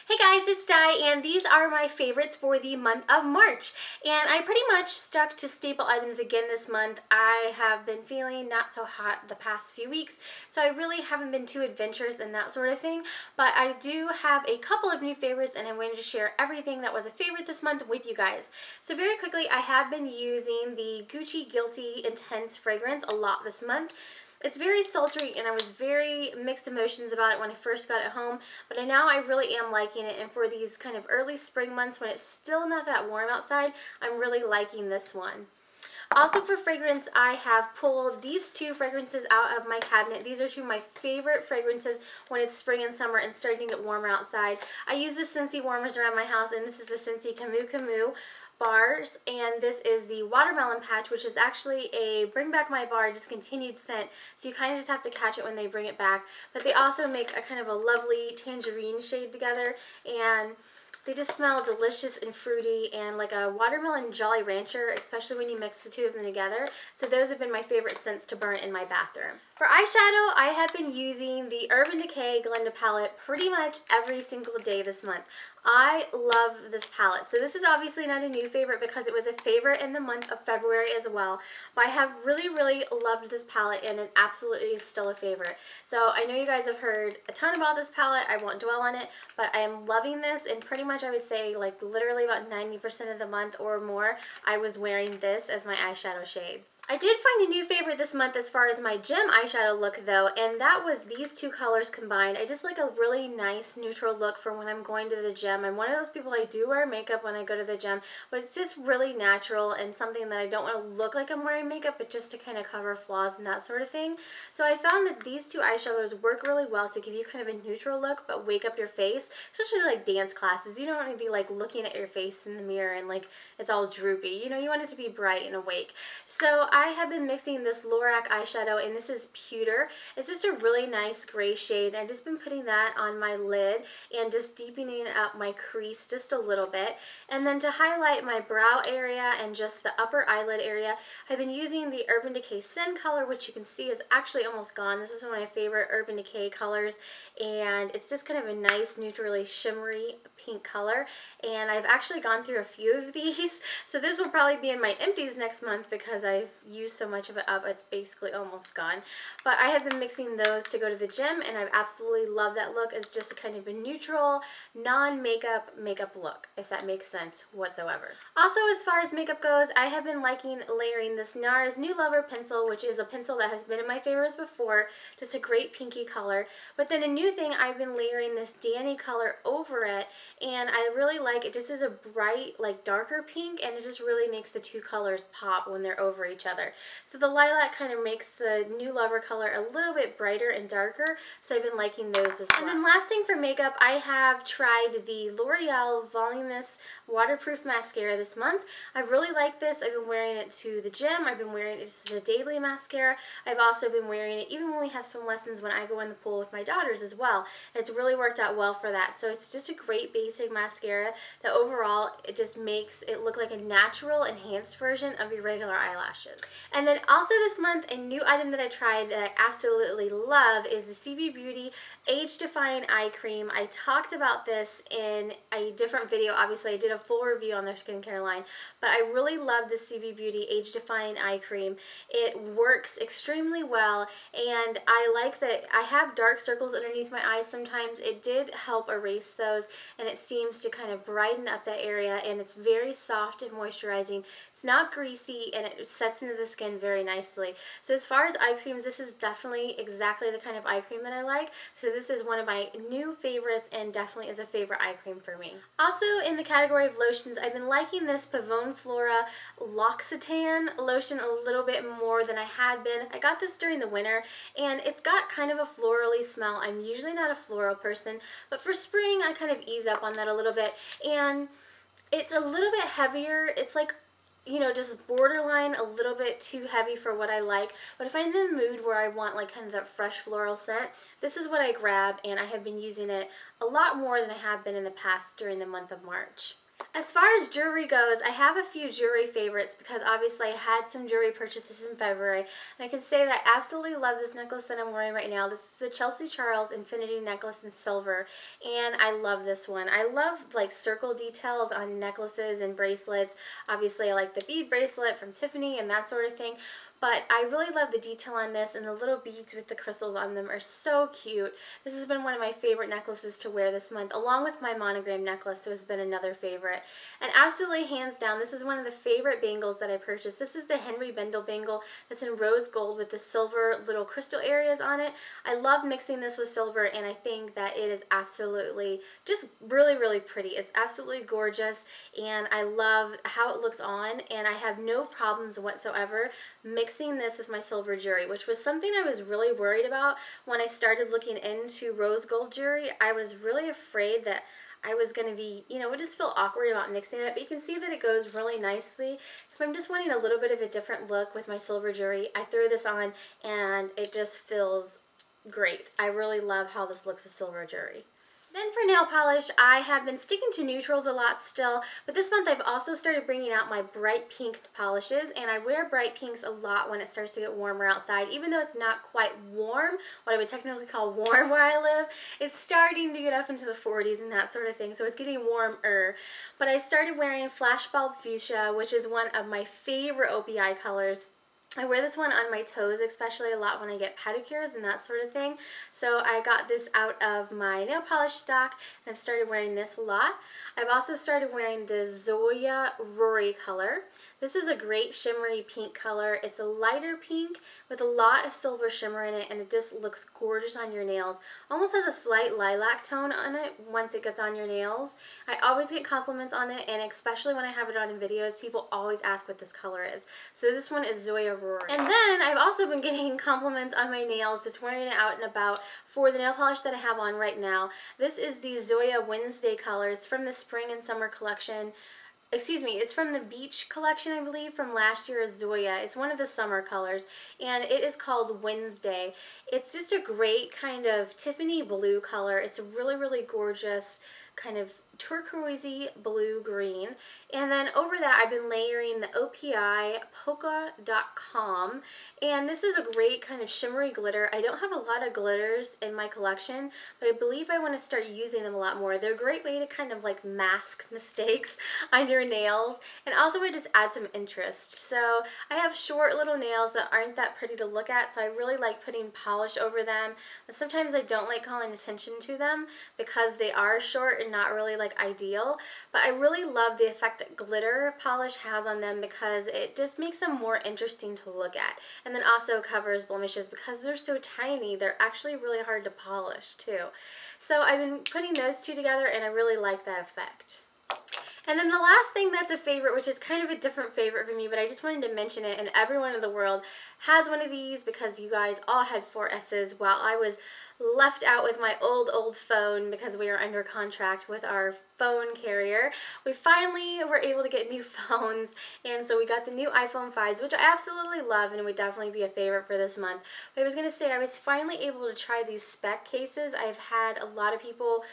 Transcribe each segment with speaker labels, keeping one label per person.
Speaker 1: Hey guys, it's Di, and these are my favorites for the month of March. And I pretty much stuck to staple items again this month. I have been feeling not so hot the past few weeks, so I really haven't been too adventurous and that sort of thing. But I do have a couple of new favorites, and I'm going to share everything that was a favorite this month with you guys. So very quickly, I have been using the Gucci Guilty Intense fragrance a lot this month. It's very sultry, and I was very mixed emotions about it when I first got it home, but now I really am liking it. And for these kind of early spring months when it's still not that warm outside, I'm really liking this one. Also for fragrance, I have pulled these two fragrances out of my cabinet. These are two of my favorite fragrances when it's spring and summer and starting to get warmer outside. I use the Scentsy warmers around my house, and this is the Scentsy Camu Camu bars, and this is the Watermelon Patch, which is actually a Bring Back My Bar discontinued scent, so you kind of just have to catch it when they bring it back. But they also make a kind of a lovely tangerine shade together, and they just smell delicious and fruity and like a watermelon Jolly Rancher, especially when you mix the two of them together. So those have been my favorite scents to burn in my bathroom. For eyeshadow, I have been using the Urban Decay Glenda palette pretty much every single day this month. I love this palette. So this is obviously not a new favorite because it was a favorite in the month of February as well. But I have really loved this palette, and it absolutely is still a favorite. So I know you guys have heard a ton about this palette. I won't dwell on it, but I am loving this, and pretty much I would say like literally about 90% of the month or more I was wearing this as my eyeshadow shades. I did find a new favorite this month as far as my gym eyeshadow look though, and that was these two colors combined. I just like a really nice neutral look for when I'm going to the gym. I'm one of those people, I do wear makeup when I go to the gym, but it's just really natural and something that I don't want to look like I'm wearing makeup, but just to kind of cover flaws and that sort of thing. So I found that these two eyeshadows work really well to give you kind of a neutral look but wake up your face, especially like dance classes. You don't want to be like looking at your face in the mirror and like it's all droopy. You know, you want it to be bright and awake. So I have been mixing this Lorac eyeshadow, and this is Pewter. It's just a really nice gray shade. I've just been putting that on my lid and just deepening up my crease just a little bit. And then to highlight my brow area and just the upper eyelid area, I've been using the Urban Decay Sin color, which you can see is actually almost gone. This is one of my favorite Urban Decay colors, and it's just kind of a nice neutrally shimmery pink color. And I've actually gone through a few of these, so this will probably be in my empties next month because I've used so much of it up, it's basically almost gone. But I have been mixing those to go to the gym, and I've absolutely loved that look as just a kind of a neutral, non-makeup makeup look, if that makes sense whatsoever. Also, as far as makeup goes, I have been liking layering this NARS New Lover pencil, which is a pencil that has been in my favorites before, just a great pinky color. But then a new thing, I've been layering this Danny color over it, and I really like it. Just is a bright, like darker pink, and it just really makes the two colors pop when they're over each other. So the lilac kind of makes the New Lover color a little bit brighter and darker, so I've been liking those as well. And then last thing for makeup, I have tried the L'Oreal Voluminous Waterproof Mascara this month. I really like this. I've been wearing it to the gym. I've been wearing it as a daily mascara. I've also been wearing it even when we have swim lessons when I go in the pool with my daughters as well. It's really worked out well for that. So it's just a great basic mascara that overall it just makes it look like a natural enhanced version of your regular eyelashes. And then also this month, a new item that I tried that I absolutely love is the CB Beauty Age Defying Eye Cream. I talked about this in a different video. Obviously, I did a full review on their skincare line, but I really love the CB Beauty Age Defying Eye Cream. It works extremely well, and I like that I have dark circles underneath my eyes sometimes. It did help erase those, and it seems to kind of brighten up that area, and it's very soft and moisturizing. It's not greasy, and it sets into the skin very nicely. So as far as eye creams, this is definitely exactly the kind of eye cream that I like. So this is one of my new favorites and definitely is a favorite eye cream for me. Also in the category of lotions, I've been liking this Pavone Flora L'Occitane lotion a little bit more than I had been. I got this during the winter, and it's got kind of a florally smell. I'm usually not a floral person, but for spring I kind of ease up on that a little bit, and it's a little bit heavier. It's like, you know, just borderline a little bit too heavy for what I like. But if I'm in the mood where I want like kind of that fresh floral scent, this is what I grab, and I have been using it a lot more than I have been in the past during the month of March. As far as jewelry goes, I have a few jewelry favorites because obviously I had some jewelry purchases in February, and I can say that I absolutely love this necklace that I'm wearing right now. This is the Chelsea Charles Infinity Necklace in silver, and I love this one. I love like circle details on necklaces and bracelets. Obviously I like the bead bracelet from Tiffany and that sort of thing, but I really love the detail on this, and the little beads with the crystals on them are so cute. This has been one of my favorite necklaces to wear this month, along with my monogram necklace, so it's been another favorite. And absolutely hands down, this is one of the favorite bangles that I purchased. This is the Henry Bendel bangle that's in rose gold with the silver little crystal areas on it. I love mixing this with silver, and I think that it is absolutely just really, really pretty. It's absolutely gorgeous, and I love how it looks on, and I have no problems whatsoever mixing this with my silver jewelry, which was something I was really worried about when I started looking into rose gold jewelry. I was really afraid that I was going to be, would just feel awkward about mixing it, but you can see that it goes really nicely. If I'm just wanting a little bit of a different look with my silver jewelry, I throw this on and it just feels great. I really love how this looks with silver jewelry. Then for nail polish, I have been sticking to neutrals a lot still, but this month I've also started bringing out my bright pink polishes, and I wear bright pinks a lot when it starts to get warmer outside. Even though it's not quite warm, what I would technically call warm where I live, it's starting to get up into the 40s and that sort of thing, so it's getting warmer. But I started wearing Flashbulb Fuchsia, which is one of my favorite OPI colors. I wear this one on my toes especially a lot when I get pedicures and that sort of thing. So I got this out of my nail polish stock and I've started wearing this a lot. I've also started wearing the Zoya Rory color. This is a great shimmery pink color. It's a lighter pink with a lot of silver shimmer in it, and it just looks gorgeous on your nails. Almost has a slight lilac tone on it once it gets on your nails. I always get compliments on it, and especially when I have it on in videos, people always ask what this color is. So this one is Zoya Rory. And then I've also been getting compliments on my nails, just wearing it out and about for the nail polish that I have on right now. This is the Zoya Wednesday color. It's from the spring and summer collection. Excuse me, it's from the beach collection, I believe, from last year's Zoya. It's one of the summer colors, and it is called Wednesday. It's just a great kind of Tiffany blue color. It's a really, really gorgeous kind of turquoisey blue green. And then over that I've been layering the OPI Polka.com, and this is a great kind of shimmery glitter. I don't have a lot of glitters in my collection, but I believe I want to start using them a lot more. They're a great way to kind of like mask mistakes on your nails, and also it just adds some interest. So I have short little nails that aren't that pretty to look at, so I really like putting polish over them, but sometimes I don't like calling attention to them because they are short and not really like ideal. But I really love the effect that glitter polish has on them because it just makes them more interesting to look at, and then also covers blemishes because they're so tiny. They're actually really hard to polish too. So I've been putting those two together, and I really like that effect. And then the last thing that's a favorite, which is kind of a different favorite for me, but I just wanted to mention it, and everyone in the world has one of these because you guys all had 4Ss while I was left out with my old phone because we are under contract with our phone carrier. We finally were able to get new phones, and so we got the new iPhone 5s, which I absolutely love and would definitely be a favorite for this month. But I was going to say, I was finally able to try these spec cases. I've had a lot of people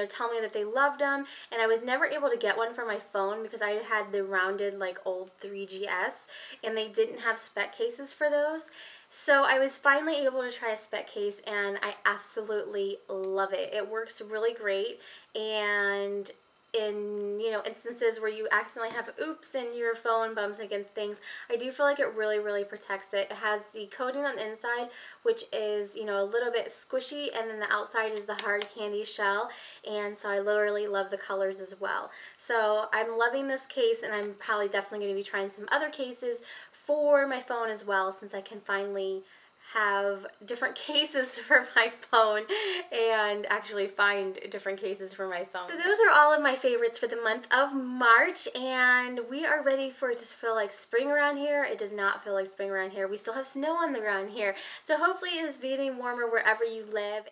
Speaker 1: tell me that they loved them, and I was never able to get one for my phone because I had the rounded like old 3GS, and they didn't have spec cases for those. So I was finally able to try a spec case, and I absolutely love it. It works really great, and in instances where you accidentally have oops and your phone bumps against things, I do feel like it really protects it. It has the coating on the inside, which is a little bit squishy, and then the outside is the hard candy shell, and so I literally love the colors as well. So I'm loving this case, and I'm probably definitely going to be trying some other cases for my phone as well, since I can finally have different cases for my phone and actually find different cases for my phone. So those are all of my favorites for the month of March, and we are ready for it to feel like spring around here. It does not feel like spring around here. We still have snow on the ground here. So hopefully it is getting warmer wherever you live.